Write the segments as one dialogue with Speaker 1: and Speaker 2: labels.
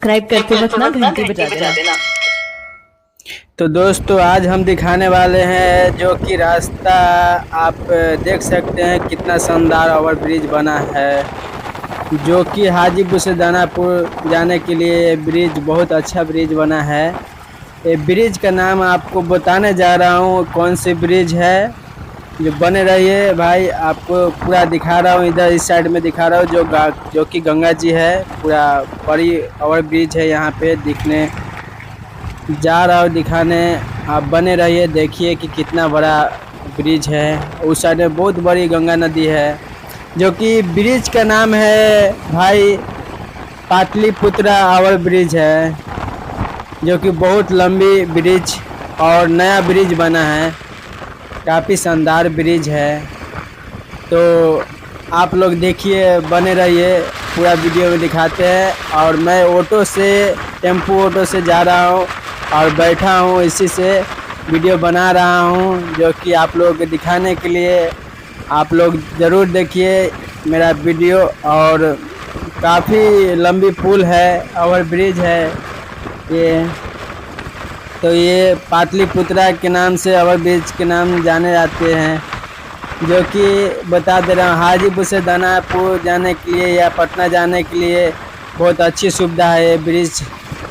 Speaker 1: Subscribe करते वक्त ना घंटी बजा देना।
Speaker 2: तो दोस्तों आज हम दिखाने वाले हैं जो कि रास्ता आप देख सकते हैं कितना शानदार ओवर ब्रिज बना है, जो कि हाजीपुर से दानापुर जाने के लिए ब्रिज बहुत अच्छा ब्रिज बना है। ये ब्रिज का नाम आपको बताने जा रहा हूँ कौन सी ब्रिज है। जो बने रहिए भाई, आपको पूरा दिखा रहा हूँ, इधर इस साइड में दिखा रहा हूँ जो कि गंगा जी है। पूरा बड़ी ओवर ब्रिज है, यहाँ पे दिखने जा रहा हूँ दिखाने। आप बने रहिए, देखिए कि कितना बड़ा ब्रिज है। उस साइड में बहुत बड़ी गंगा नदी है, जो कि ब्रिज का नाम है भाई पाटलिपुत्रा ओवर ब्रिज है, जो कि बहुत लंबी ब्रिज और नया ब्रिज बना है। काफ़ी शानदार ब्रिज है। तो आप लोग देखिए, बने रहिए, पूरा वीडियो में दिखाते हैं। और मैं टेम्पो ऑटो से जा रहा हूँ और बैठा हूँ, इसी से वीडियो बना रहा हूँ, जो कि आप लोग को दिखाने के लिए। आप लोग ज़रूर देखिए मेरा वीडियो। और काफ़ी लंबी पुल है, ओवर ब्रिज है ये। तो ये पाटलिपुत्रा के नाम से ओवर ब्रिज के नाम जाने जाते हैं, जो कि बता दे रहा हूँ हाजीपुर से दानापुर जाने के लिए या पटना जाने के लिए बहुत अच्छी सुविधा है ये ब्रिज।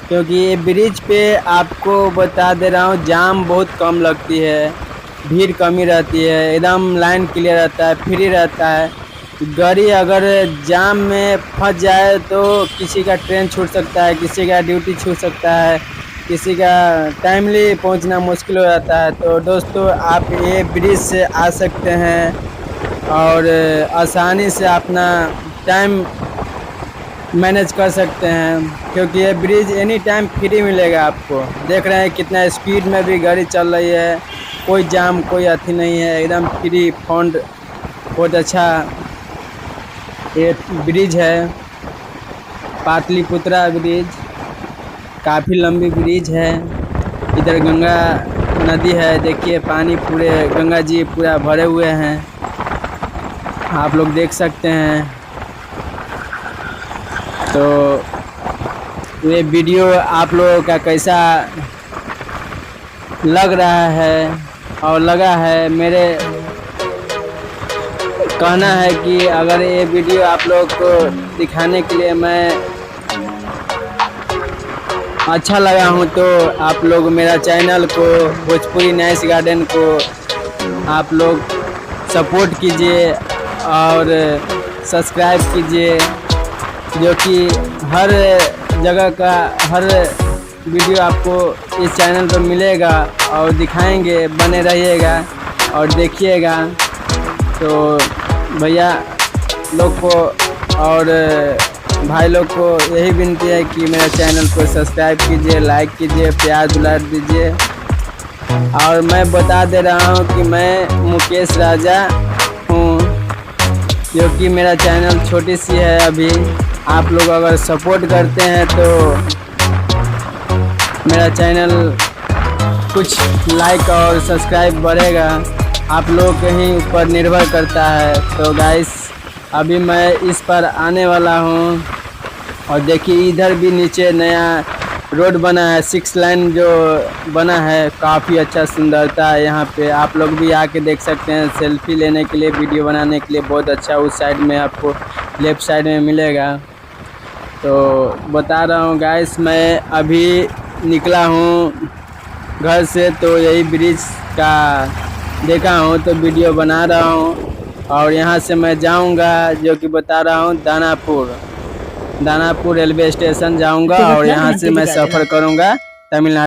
Speaker 2: क्योंकि ये ब्रिज पे आपको बता दे रहा हूँ जाम बहुत कम लगती है, भीड़ कमी रहती है, एकदम लाइन क्लियर रहता है, फ्री रहता है। गाड़ी अगर जाम में फंस जाए तो किसी का ट्रेन छूट सकता है, किसी का ड्यूटी छूट सकता है, किसी का टाइमली पहुंचना मुश्किल हो जाता है। तो दोस्तों आप ये ब्रिज से आ सकते हैं और आसानी से अपना टाइम मैनेज कर सकते हैं, क्योंकि ये ब्रिज एनी टाइम फ्री मिलेगा आपको। देख रहे हैं कितना स्पीड में भी गाड़ी चल रही है, कोई जाम कोई अथी नहीं है, एकदम फ्री फंड। बहुत अच्छा ये ब्रिज है पाटलिपुत्रा ब्रिज, काफ़ी लंबी ब्रिज है। इधर गंगा नदी है, देखिए पानी पूरे गंगा जी पूरा भरे हुए हैं, आप लोग देख सकते हैं। तो ये वीडियो आप लोगों का कैसा लग रहा है और लगा है, मेरे कहना है कि अगर ये वीडियो आप लोग को दिखाने के लिए मैं अच्छा लगा हूँ तो आप लोग मेरा चैनल को भोजपुरी नाइस गार्डन को आप लोग सपोर्ट कीजिए और सब्सक्राइब कीजिए, जो कि हर जगह का हर वीडियो आपको इस चैनल पर मिलेगा और दिखाएंगे। बने रहिएगा और देखिएगा। तो भैया लोग को और भाई लोग को यही विनती है कि मेरे चैनल को सब्सक्राइब कीजिए, लाइक कीजिए, प्यार दुलार दीजिए। और मैं बता दे रहा हूँ कि मैं मुकेश राजा हूँ, जो कि मेरा चैनल छोटी सी है अभी। आप लोग अगर सपोर्ट करते हैं तो मेरा चैनल कुछ लाइक और सब्सक्राइब बढ़ेगा, आप लोग के ही ऊपर निर्भर करता है। तो गाइस अभी मैं इस पर आने वाला हूँ। और देखिए इधर भी नीचे नया रोड बना है, 6 लाइन जो बना है, काफ़ी अच्छा सुंदरता है यहाँ पे। आप लोग भी आके देख सकते हैं, सेल्फी लेने के लिए, वीडियो बनाने के लिए बहुत अच्छा। उस साइड में आपको लेफ़्ट साइड में मिलेगा। तो बता रहा हूँ गाइस, मैं अभी निकला हूँ घर से, तो यही ब्रिज का देखा हूँ तो वीडियो बना रहा हूँ। और यहाँ से मैं जाऊँगा, जो कि बता रहा हूँ दानापुर रेलवे स्टेशन जाऊँगा और यहाँ से मैं सफ़र करूँगा तमिलनाडु।